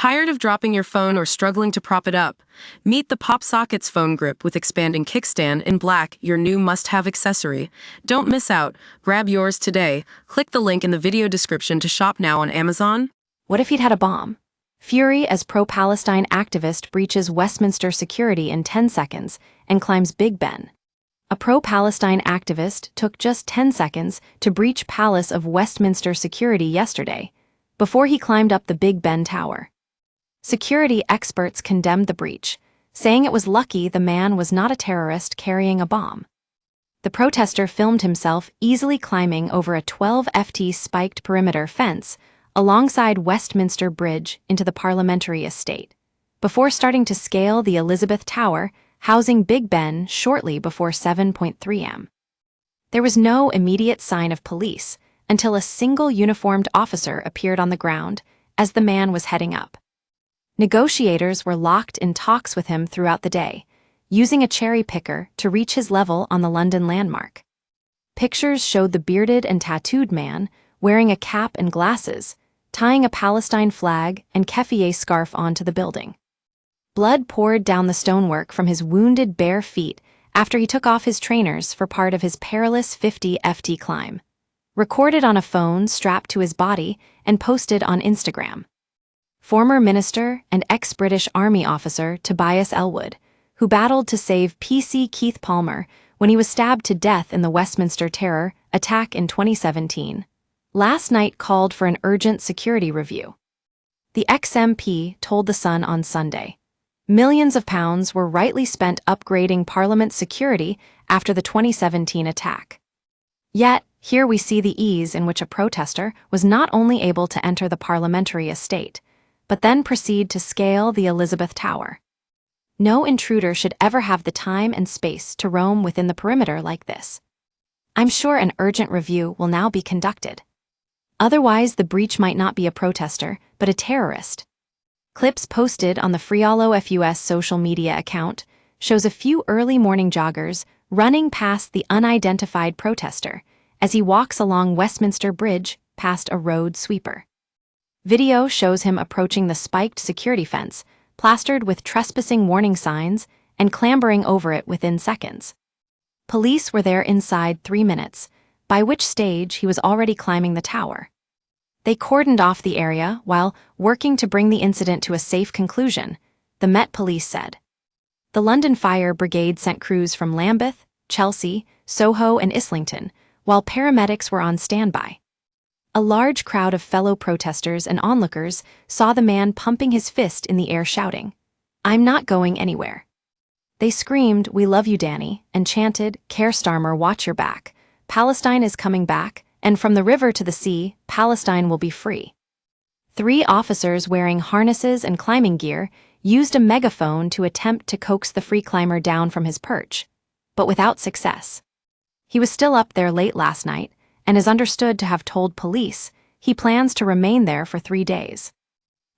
Tired of dropping your phone or struggling to prop it up? Meet the Pop Sockets phone grip with expanding kickstand in black, your new must-have accessory. Don't miss out. Grab yours today. Click the link in the video description to shop now on Amazon. What if he'd had a bomb? Fury as pro-Palestine activist breaches Westminster security in 10 seconds and climbs Big Ben. A pro-Palestine activist took just 10 seconds to breach Palace of Westminster security yesterday, before he climbed up the Big Ben Tower. Security experts condemned the breach, saying it was lucky the man was not a terrorist carrying a bomb. The protester filmed himself easily climbing over a 12-ft spiked perimeter fence alongside Westminster Bridge into the parliamentary estate, before starting to scale the Elizabeth Tower, housing Big Ben shortly before 7:03 am. There was no immediate sign of police until a single uniformed officer appeared on the ground as the man was heading up. Negotiators were locked in talks with him throughout the day, using a cherry picker to reach his level on the London landmark. Pictures showed the bearded and tattooed man wearing a cap and glasses, tying a Palestine flag and keffiyeh scarf onto the building. Blood poured down the stonework from his wounded bare feet after he took off his trainers for part of his perilous 50-ft climb, recorded on a phone strapped to his body and posted on Instagram. Former minister and ex-British Army officer Tobias Ellwood, who battled to save PC Keith Palmer when he was stabbed to death in the Westminster terror attack in 2017, last night called for an urgent security review. The ex-MP told The Sun on Sunday, millions of pounds were rightly spent upgrading Parliament's security after the 2017 attack. Yet, here we see the ease in which a protester was not only able to enter the parliamentary estate, but then proceed to scale the Elizabeth Tower. No intruder should ever have the time and space to roam within the perimeter like this. I'm sure an urgent review will now be conducted. Otherwise, the breach might not be a protester, but a terrorist. Clips posted on the Frialo FUS social media account shows a few early morning joggers running past the unidentified protester as he walks along Westminster Bridge past a road sweeper. Video shows him approaching the spiked security fence, plastered with trespassing warning signs, and clambering over it within seconds. Police were there inside 3 minutes, by which stage he was already climbing the tower. They cordoned off the area while working to bring the incident to a safe conclusion, the Met Police said. The London Fire Brigade sent crews from Lambeth, Chelsea, Soho, and Islington, while paramedics were on standby. A large crowd of fellow protesters and onlookers saw the man pumping his fist in the air shouting, "I'm not going anywhere." They screamed, "We love you, Danny," and chanted, "Keir Starmer, watch your back. Palestine is coming back, and from the river to the sea, Palestine will be free." 3 officers wearing harnesses and climbing gear used a megaphone to attempt to coax the free climber down from his perch, but without success. He was still up there late last night, and is understood to have told police he plans to remain there for 3 days.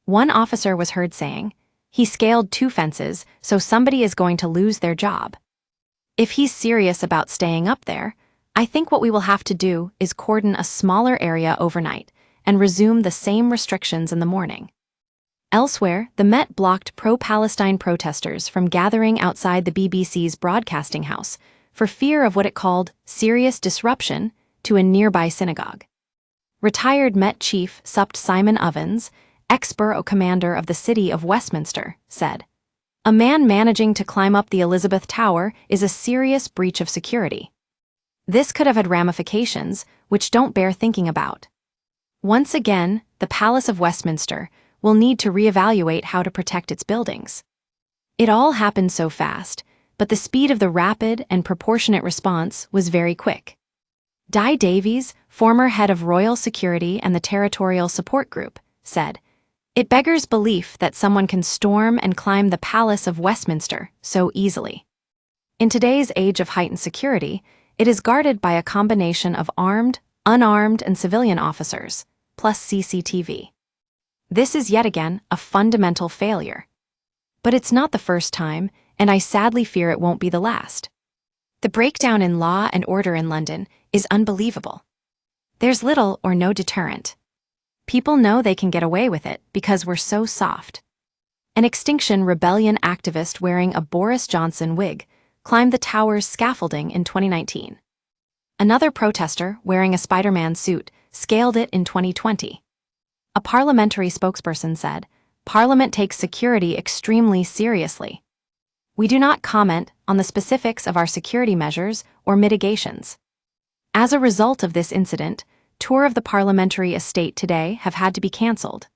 One officer was heard saying, "He scaled 2 fences, so somebody is going to lose their job." If he's serious about staying up there, I think what we will have to do is cordon a smaller area overnight and resume the same restrictions in the morning. Elsewhere, the Met blocked pro-Palestine protesters from gathering outside the BBC's broadcasting house for fear of what it called serious disruption to a nearby synagogue. Retired Met Chief Supt Simon Ovens, ex-borough commander of the city of Westminster, said, "A man managing to climb up the Elizabeth Tower is a serious breach of security. This could have had ramifications which don't bear thinking about. Once again, the Palace of Westminster will need to reevaluate how to protect its buildings. It all happened so fast, but the speed of the rapid and proportionate response was very quick." Di Davies, former head of Royal Security and the Territorial Support Group, said, "It beggars belief that someone can storm and climb the Palace of Westminster so easily. In today's age of heightened security, it is guarded by a combination of armed, unarmed, and civilian officers, plus CCTV. This is yet again a fundamental failure. But it's not the first time, and I sadly fear it won't be the last. The breakdown in law and order in London is unbelievable. There's little or no deterrent. People know they can get away with it because we're so soft. An Extinction Rebellion activist wearing a Boris Johnson wig climbed the tower's scaffolding in 2019. Another protester wearing a Spider-Man suit scaled it in 2020. A parliamentary spokesperson said, "Parliament takes security extremely seriously. We do not comment on the specifics of our security measures or mitigations." As a result of this incident, tour of the parliamentary estate today have had to be cancelled.